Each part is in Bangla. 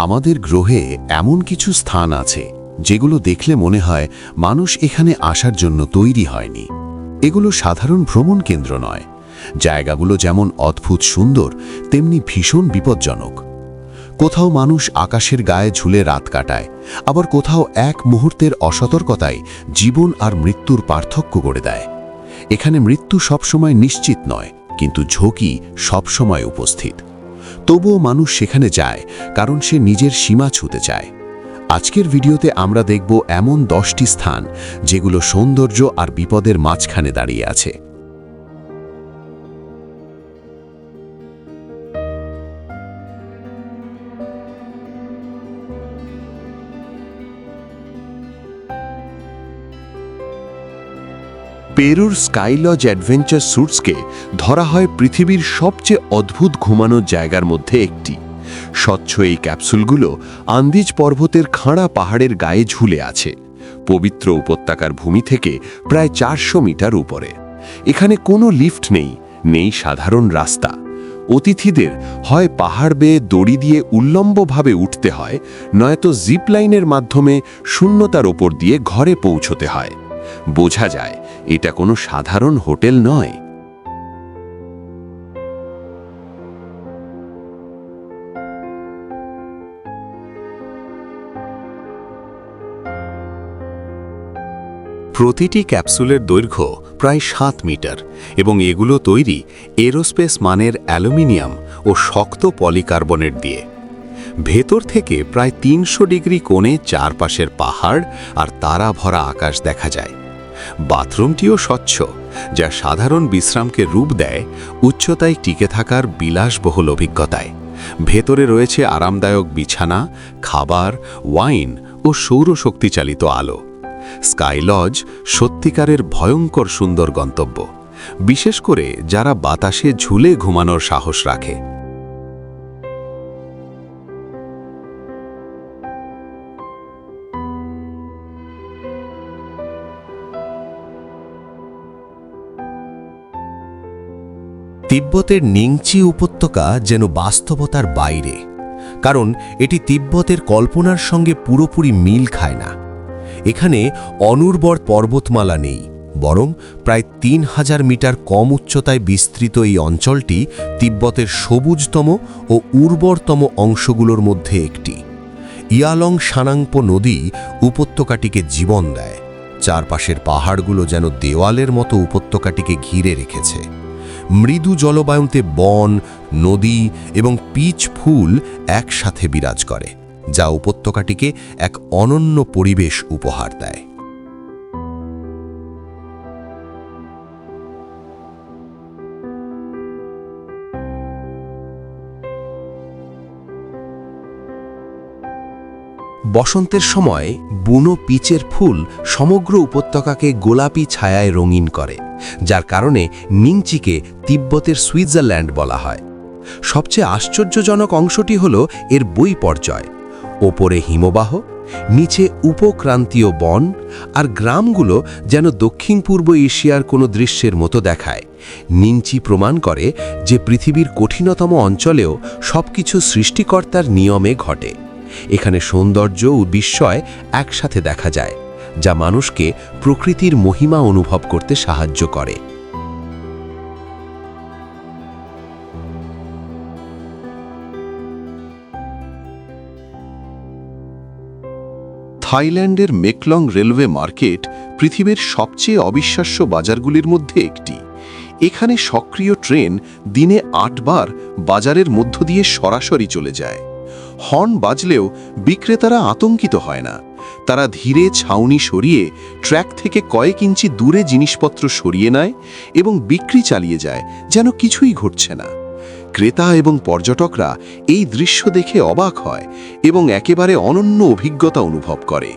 আমাদের গ্রহে এমন কিছু স্থান আছে যেগুলো দেখলে মনে হয় মানুষ এখানে আসার জন্য তৈরি হয়নি। এগুলো সাধারণ ভ্রমণ কেন্দ্র নয়। জায়গাগুলো যেমন অদ্ভুত সুন্দর, তেমনি ভীষণ বিপজ্জনক। কোথাও মানুষ আকাশের গায়ে ঝুলে রাত কাটায়, আবার কোথাও এক মুহূর্তের অসতর্কতায় জীবন আর মৃত্যুর পার্থক্য করে দেয়। এখানে মৃত্যু সবসময় নিশ্চিত নয়, কিন্তু ঝুঁকি সবসময় উপস্থিত। তবুও মানুষ সেখানে যায় কারণ সে নিজের সীমা ছুঁতে চায়। আজকের ভিডিওতে আমরা দেখব এমন 10টি স্থান যেগুলো সৌন্দর্য আর বিপদের মাঝখানে দাঁড়িয়ে আছে। পেরুর স্কাইলজ অ্যাডভেঞ্চার স্যুটসকে ধরা হয় পৃথিবীর সবচেয়ে অদ্ভুত ঘুমানোর জায়গার মধ্যে একটি। স্বচ্ছ এই ক্যাপসুলগুলো আন্দিজ পর্বতের খাঁড়া পাহাড়ের গায়ে ঝুলে আছে, পবিত্র উপত্যকার ভূমি থেকে প্রায় 400 মিটার উপরে। এখানে কোনো লিফট নেই, নেই সাধারণ রাস্তা। অতিথিদের হয় পাহাড় বেয়ে দড়ি দিয়ে উল্লম্বভাবে উঠতে হয়, নয়তো জিপ লাইনের মাধ্যমে শূন্যতার ওপর দিয়ে ঘরে পৌঁছতে হয়। বোঝা যায় এটা কোনো সাধারণ হোটেল নয়। প্রতিটি ক্যাপসুলের দৈর্ঘ্য প্রায় 7 মিটার এবং এগুলো তৈরি এরোস্পেস মানের অ্যালুমিনিয়াম ও শক্ত পলিকার্বনেট দিয়ে। ভেতর থেকে প্রায় 300 ডিগ্রি কোণে চারপাশের পাহাড় আর তারা ভরা আকাশ দেখা যায়। বাথরুমটিও স্বচ্ছ, যা সাধারণ বিশ্রামকে রূপ দেয় উচ্চতায় টিকে থাকার বিলাসবহুল অভিজ্ঞতায়। ভেতরে রয়েছে আরামদায়ক বিছানা, খাবার, ওয়াইন ও সৌরশক্তি চালিত আলো। স্কাইলজ সত্যিকারের ভয়ঙ্কর সুন্দর গন্তব্য, বিশেষ করে যারা বাতাসে ঝুলে ঘুমানোর সাহস রাখে। তিব্বতের নিংচি উপত্যকা যেন বাস্তবতার বাইরে, কারণ এটি তিব্বতের কল্পনার সঙ্গে পুরোপুরি মিল খায় না। এখানে অনুর্বর পর্বতমালা নেই, বরং প্রায় 3000 মিটার কম উচ্চতায় বিস্তৃত এই অঞ্চলটি তিব্বতের সবুজতম ও উর্বরতম অংশগুলোর মধ্যে একটি। ইয়ালং সানাংপো নদী উপত্যকাটিকে জীবন দেয়। চারপাশের পাহাড়গুলো যেন দেওয়ালের মতো উপত্যকাটিকে ঘিরে রেখেছে। মৃদু জলবায়ুতে বন, নদী এবং পিচ ফুল একসাথে বিরাজ করে, যা উপত্যকাটিকে এক অনন্য পরিবেশ উপহার দেয়। বসন্তের সময় বুনো পিচের ফুল সমগ্র উপত্যকাকে গোলাপি ছায়ায় রঙিন করে, যার কারণে নিংচিকে তিব্বতের সুইজারল্যান্ড বলা হয়। সবচেয়ে আশ্চর্যজনক অংশটি হল এর বৈপর্যয়। ওপরে হিমবাহ, নিচে উপক্রান্তীয় বন, আর গ্রামগুলো যেন দক্ষিণ পূর্ব এশিয়ার কোনো দৃশ্যের মতো দেখায়। নিংচি প্রমাণ করে যে পৃথিবীর কঠিনতম অঞ্চলেও সবকিছু সৃষ্টিকর্তার নিয়মে ঘটে। এখানে সৌন্দর্য ও বিস্ময় একসাথে দেখা যায়, যা মানুষকে প্রকৃতির মহিমা অনুভব করতে সাহায্য করে। থাইল্যান্ডের মেকলং রেলওয়ে মার্কেট পৃথিবীর সবচেয়ে অবিশ্বাস্য বাজারগুলির মধ্যে একটি। এখানে সক্রিয় ট্রেন দিনে 8 বার বাজারের মধ্য দিয়ে সরাসরি চলে যায়। হর্ন বাজলেও বিক্রেতারা আতঙ্কিত হয় না। তারা ধীরে ছাউনি সরিয়ে ট্র্যাক থেকে কয়েক ইঞ্চি দূরে জিনিসপত্র সরিয়ে নেয় এবং বিক্রি চালিয়ে যায় যেন কিছুই ঘটছে না। ক্রেতা এবং পর্যটকরা এই দৃশ্য দেখে অবাক হয় এবং একেবারে অনন্য অভিজ্ঞতা অনুভব করে।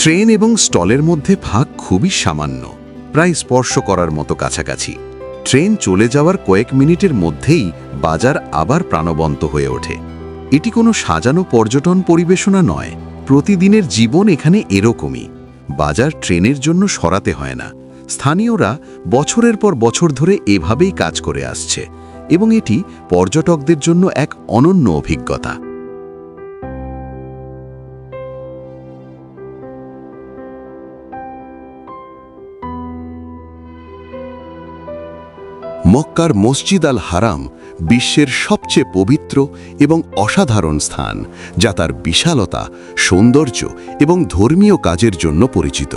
ট্রেন এবং স্টলের মধ্যে ফাঁক খুবই সামান্য, প্রায় স্পর্শ করার মতো কাছাকাছি। ট্রেন চলে যাওয়ার কয়েক মিনিটের মধ্যেই বাজার আবার প্রাণবন্ত হয়ে ওঠে। এটি কোনো সাজানো পর্যটন পরিবেশনা নয়, প্রতিদিনের জীবন এখানে এরকমই। বাজার ট্রেনের জন্য সরাতে হয় না। স্থানীয়রা বছরের পর বছর ধরে এভাবেই কাজ করে আসছে এবং এটি পর্যটকদের জন্য এক অনন্য অভিজ্ঞতা। মক্কার মসজিদ আল হারাম বিশ্বের সবচেয়ে পবিত্র এবং অসাধারণ স্থান, যা তার বিশালতা, সৌন্দর্য এবং ধর্মীয় কাজের জন্য পরিচিত।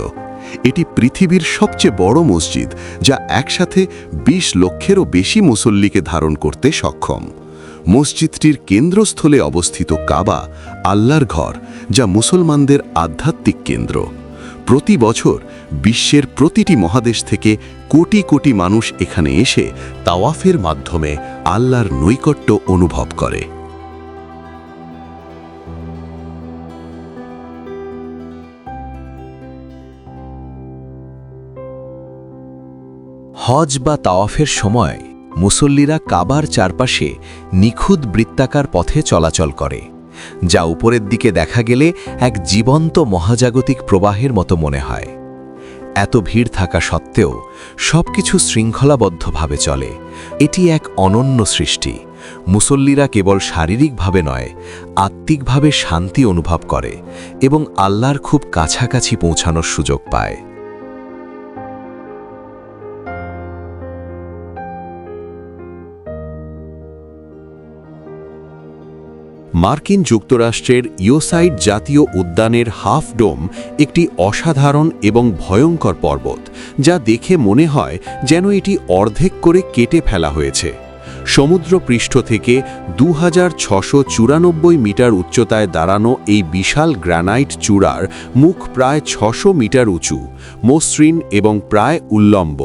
এটি পৃথিবীর সবচেয়ে বড় মসজিদ, যা একসাথে ২০ লক্ষেরও বেশি মুসল্লিকে ধারণ করতে সক্ষম। মসজিদটির কেন্দ্রস্থলে অবস্থিত কাবা আল্লাহর ঘর, যা মুসলমানদের আধ্যাত্মিক কেন্দ্র। প্রতি বছর বিশ্বের প্রতিটি মহাদেশ থেকে কোটি কোটি মানুষ এখানে এসে তাওয়াফের মাধ্যমে আল্লাহর নৈকট্য অনুভব করে। হজ বা তাওয়াফের সময় মুসল্লিরা কাবার চারপাশে নিখুঁত বৃত্তাকার পথে চলাচল করে, যা উপরের দিকে দেখা গেলে এক জীবন্ত মহাজাগতিক প্রবাহের মতো মনে হয়। এত ভিড় থাকা সত্ত্বেও সবকিছু শৃঙ্খলাবদ্ধভাবে চলে। এটি এক অনন্য সৃষ্টি। মুসল্লিরা কেবল শারীরিকভাবে নয়, আত্মিকভাবে শান্তি অনুভব করে এবং আল্লাহর খুব কাছাকাছি পৌঁছানোর সুযোগ পায়। মার্কিন যুক্তরাষ্ট্রের ইয়োসাইট জাতীয় উদ্যানের হাফ ডোম একটি অসাধারণ এবং ভয়ঙ্কর পর্বত, যা দেখে মনে হয় যেন এটি অর্ধেক করে কেটে ফেলা হয়েছে। সমুদ্রপৃষ্ঠ থেকে ২৬৯৪ মিটার উচ্চতায় দাঁড়ানো এই বিশাল গ্রানাইট চূড়ার মুখ প্রায় ৬০০ মিটার উঁচু, মসৃণ এবং প্রায় উল্লম্ব।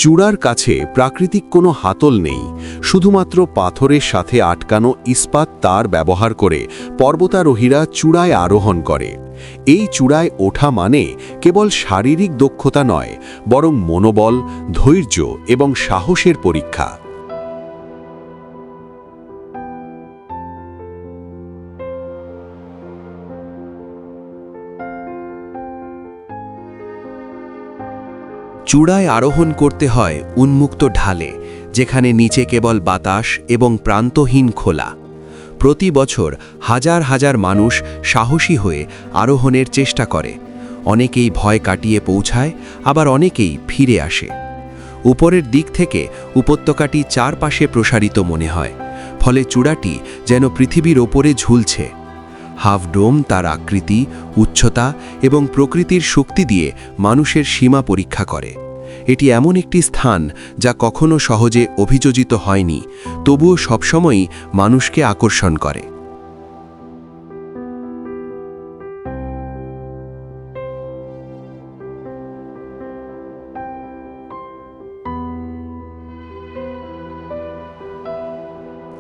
চূড়ার কাছে প্রাকৃতিক কোনো হাতল নেই, শুধুমাত্র পাথরের সাথে আটকানো ইস্পাত তার ব্যবহার করে পর্বতারোহীরা চূড়ায় আরোহণ করে। এই চূড়ায় ওঠা মানে কেবল শারীরিক দক্ষতা নয়, বরং মনোবল, ধৈর্য এবং সাহসের পরীক্ষা। চূড়ায় আরোহণ করতে হয় উন্মুক্ত ঢালে, যেখানে নিচে কেবল বাতাস এবং প্রান্তহীন খোলা। প্রতি বছর হাজার হাজার মানুষ সাহসী হয়ে আরোহণের চেষ্টা করে। অনেকেই ভয় কাটিয়ে পৌঁছায়, আবার অনেকেই ফিরে আসে। উপরের দিক থেকে উপত্যকাটি চারপাশে প্রসারিত মনে হয়, ফলে চূড়াটি যেন পৃথিবীর ওপরে ঝুলছে। হাফ ডোম তার আকৃতি, উচ্চতা এবং প্রকৃতির শক্তি দিয়ে মানুষের সীমা পরীক্ষা করে। এটি এমন একটি স্থান যা কখনো সহজে অভিযোজিত হয়নি, তবুও সবসময়ই মানুষকে আকর্ষণ করে।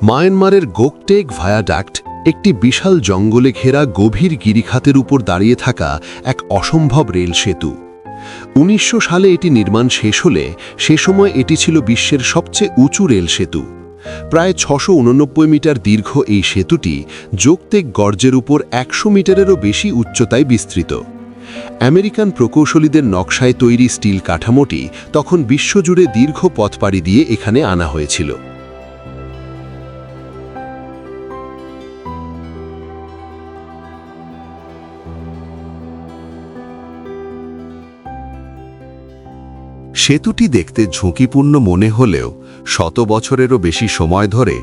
মায়ানমারের গোকটেক ভায়াডাক্ট একটি বিশাল জঙ্গলে ঘেরা গভীর গিরিখাতের উপর দাঁড়িয়ে থাকা এক অসম্ভব রেল সেতু। ১৯০০ সালে এটি নির্মাণ শেষ হলে সে সময় এটি ছিল বিশ্বের সবচেয়ে উঁচু রেল সেতু। প্রায় ৬৮৯ মিটার দীর্ঘ এই সেতুটি যোগতেক গর্জের উপর ১০০ মিটারেরও বেশি উচ্চতায় বিস্তৃত। আমেরিকান প্রকৌশলীদের নকশায় তৈরি স্টিল কাঠামোটি তখন বিশ্বজুড়ে দীর্ঘ পথ পাড়ি দিয়ে এখানে আনা হয়েছিল। সেতুটি দেখতে ঝুঁকিপূর্ণ মনে হলেও ১০০ বছরেরও বেশি সময় ধরে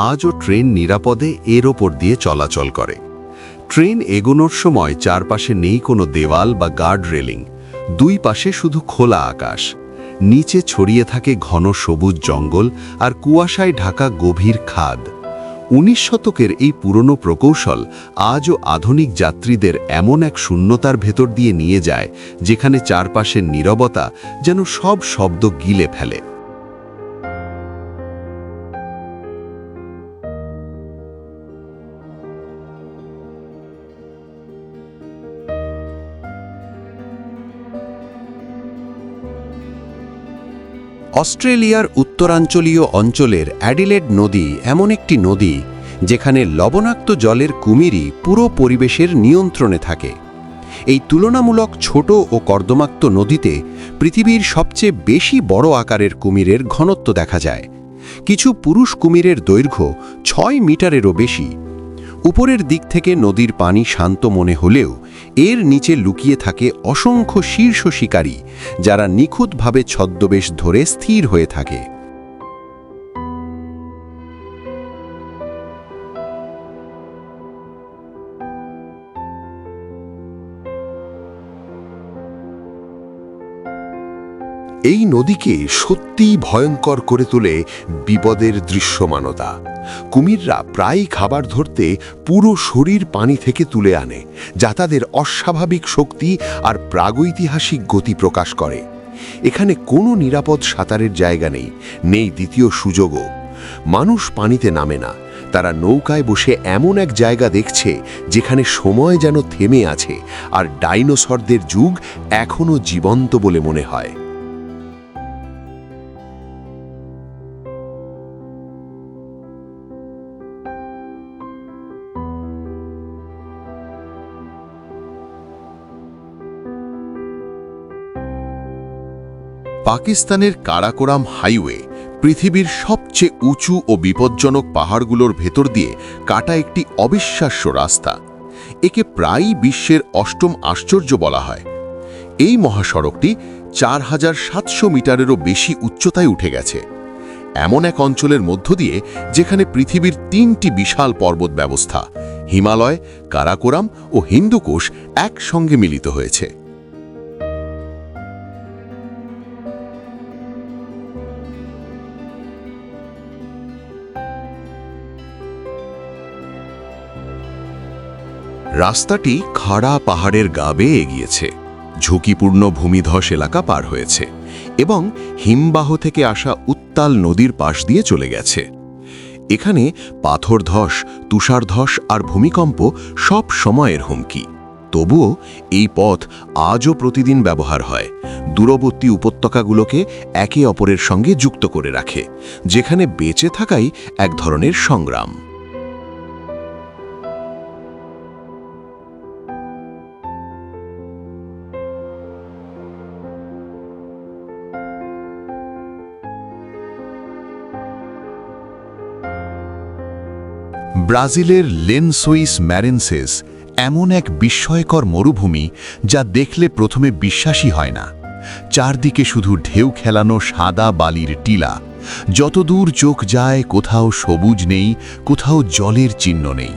আজও ট্রেন নিরাপদে এর ওপর দিয়ে চলাচল করে। ট্রেন এগোনোর সময় চারপাশে নেই কোনো দেওয়াল বা গার্ড রেলিং, দুই পাশে শুধু খোলা আকাশ। নিচে ছড়িয়ে থাকে ঘন সবুজ জঙ্গল আর কুয়াশায় ঢাকা গভীর খাদ। ১৯ শতকের এই পুরনো প্রকৌশল আজও আধুনিক যাত্রীদের এমন এক শূন্যতার ভেতর দিয়ে নিয়ে যায়, যেখানে চারপাশের নীরবতা যেন সব শব্দ গিলে ফেলে। অস্ট্রেলিয়ার উত্তরাঞ্চলীয় অঞ্চলের অ্যাডিলেড নদী এমন একটি নদী যেখানে লবণাক্ত জলের কুমিরই পুরো পরিবেশের নিয়ন্ত্রণে থাকে। এই তুলনামূলক ছোট ও কর্দমাক্ত নদীতে পৃথিবীর সবচেয়ে বেশি বড় আকারের কুমিরের ঘনত্ব দেখা যায়। কিছু পুরুষ কুমিরের দৈর্ঘ্য 6 মিটারেরও বেশি। উপরের দিক থেকে নদীর পানি শান্ত মনে হলেও এর নিচে লুকিয়ে থাকে অসংখ্য শীর্ষ শিকারী, যারা নিখুঁতভাবে ছদ্মবেশ ধরে স্থির হয়ে থাকে। এই নদীকে সত্যিই ভয়ঙ্কর করে তোলে বিপদের দৃশ্যমানতা। কুমিররা প্রায়ই খাবার ধরতে পুরো শরীর পানি থেকে তুলে আনে, যা তাদের অস্বাভাবিক শক্তি আর প্রাগৈতিহাসিক গতি প্রকাশ করে। এখানে কোনো নিরাপদ সাঁতারের জায়গা নেই, নেই দ্বিতীয় সুযোগও। মানুষ পানিতে নামে না, তারা নৌকায় বসে এমন এক জায়গা দেখছে যেখানে সময় যেন থেমে আছে, আর ডাইনোসরদের যুগ এখনও জীবন্ত বলে মনে হয়। পাকিস্তানের কারাকোরাম হাইওয়ে পৃথিবীর সবচেয়ে উঁচু ও বিপজ্জনক পাহাড়গুলোর ভেতর দিয়ে কাটা একটি অবিশ্বাস্য রাস্তা। একে প্রায়ই বিশ্বের ৮ম আশ্চর্য বলা হয়। এই মহাসড়কটি ৪৭০০ মিটারেরও বেশি উচ্চতায় উঠে গেছে, এমন এক অঞ্চলের মধ্য দিয়ে যেখানে পৃথিবীর ৩টি বিশাল পর্বত ব্যবস্থা হিমালয়, কারাকোরাম ও হিন্দুকুশ একসঙ্গে মিলিত হয়েছে। রাস্তাটি খাড়া পাহাড়ের গা বেয়ে এগিয়েছে, ঝুঁকিপূর্ণ ভূমিধস এলাকা পার হয়েছে এবং হিমবাহ থেকে আসা উত্তাল নদীর পাশ দিয়ে চলে গেছে। এখানে পাথরধস, তুষারধস আর ভূমিকম্প সব সময়ের হুমকি। তবুও এই পথ আজও প্রতিদিন ব্যবহার হয়, দূরবর্তী উপত্যকাগুলোকে একে অপরের সঙ্গে যুক্ত করে রাখে, যেখানে বেঁচে থাকাই এক ধরনের সংগ্রাম। ব্রাজিলের লেনসোইস ম্যারেন্সেস এমন এক বিস্ময়কর মরুভূমি যা দেখলে প্রথমে বিশ্বাসই হয় না। চারদিকে শুধু ঢেউ খেলানো সাদা বালির টিলা, যতদূর চোখ যায় কোথাও সবুজ নেই, কোথাও জলের চিহ্ন নেই।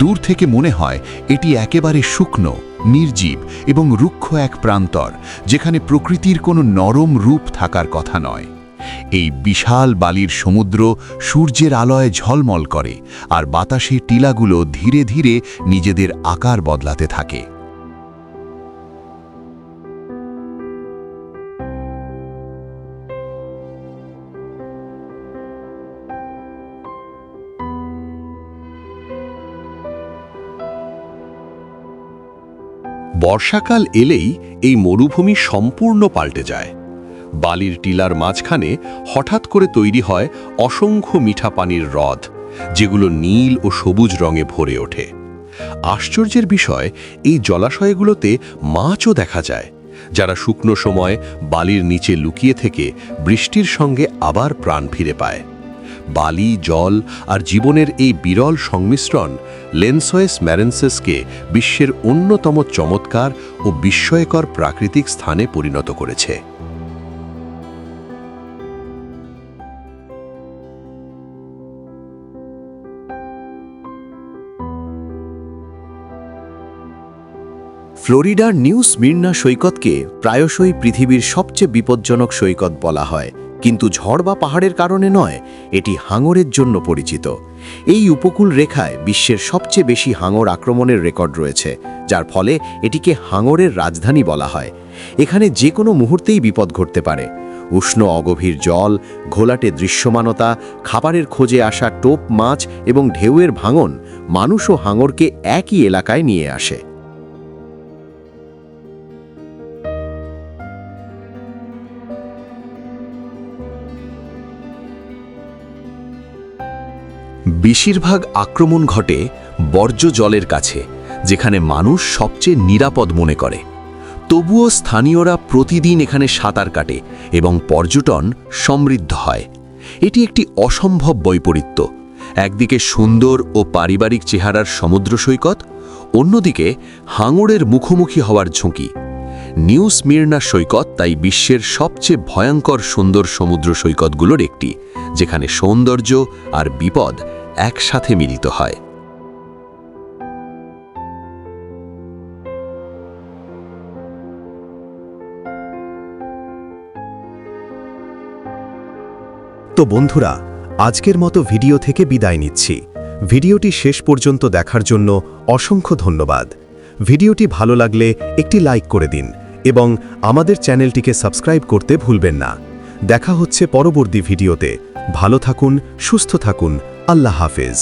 দূর থেকে মনে হয় এটি একেবারে শুকনো, নির্জীব এবং রুক্ষ এক প্রান্তর, যেখানে প্রকৃতির কোনো নরম রূপ থাকার কথা নয়। এই বিশাল বালির সমুদ্র সূর্যের আলোয় ঝলমল করে, আর বাতাসে টিলাগুলো ধীরে ধীরে নিজেদের আকার বদলাতে থাকে। বর্ষাকাল এলেই এই মরুভূমি সম্পূর্ণ পাল্টে যায়। বালির টিলার মাঝখানে হঠাৎ করে তৈরি হয় অসংখ্য মিঠা পানির হ্রদ, যেগুলো নীল ও সবুজ রঙে ভরে ওঠে। আশ্চর্যের বিষয়, এই জলাশয়গুলোতে মাছও দেখা যায়, যারা শুকনো সময় বালির নিচে লুকিয়ে থেকে বৃষ্টির সঙ্গে আবার প্রাণ ফিরে পায়। বালি, জল আর জীবনের এই বিরল সংমিশ্রণ লেনসোইস ম্যারেন্সেসকে বিশ্বের অন্যতম চমৎকার ও বিস্ময়কর প্রাকৃতিক স্থানে পরিণত করেছে। ফ্লোরিডার নিউ স্মির্না সৈকতকে প্রায়শই পৃথিবীর সবচেয়ে বিপজ্জনক সৈকত বলা হয়, কিন্তু ঝড় বা পাহাড়ের কারণে নয়, এটি হাঙরের জন্য পরিচিত। এই উপকূল রেখায় বিশ্বের সবচেয়ে বেশি হাঙর আক্রমণের রেকর্ড রয়েছে, যার ফলে এটিকে হাঙরের রাজধানী বলা হয়। এখানে যে কোনো মুহূর্তেই বিপদ ঘটতে পারে। উষ্ণ অগভীর জল, ঘোলাটে দৃশ্যমানতা, খাবারের খোঁজে আসা টোপ মাছ এবং ঢেউয়ের ভাঙন মানুষ ও হাঙরকে একই এলাকায় নিয়ে আসে। বেশিরভাগ আক্রমণ ঘটে বর্জ্য জলের কাছে, যেখানে মানুষ সবচেয়ে নিরাপদ মনে করে। তবুও স্থানীয়রা প্রতিদিন এখানে সাঁতার কাটে এবং পর্যটন সমৃদ্ধ হয়। এটি একটি অসম্ভব বৈপরীত্য। একদিকে সুন্দর ও পারিবারিক চেহারার সমুদ্র সৈকত, অন্যদিকে হাঙরের মুখোমুখি হওয়ার ঝুঁকি। নিউ স্মিরনা সৈকত তাই বিশ্বের সবচেয়ে ভয়ঙ্কর সুন্দর সমুদ্র সৈকতগুলোর একটি, যেখানে সৌন্দর্য আর বিপদ একসাথে মিলিত হয়। তো বন্ধুরা, আজকের মতো ভিডিও থেকে বিদায় নিচ্ছি। ভিডিওটি শেষ পর্যন্ত দেখার জন্য অসংখ্য ধন্যবাদ। ভিডিওটি ভালো লাগলে একটি লাইক করে দিন এবং আমাদের চ্যানেলটিকে সাবস্ক্রাইব করতে ভুলবেন না। দেখা হচ্ছে পরবর্তী ভিডিওতে। ভালো থাকুন, সুস্থ থাকুন। আল্লাহ হাফেজ।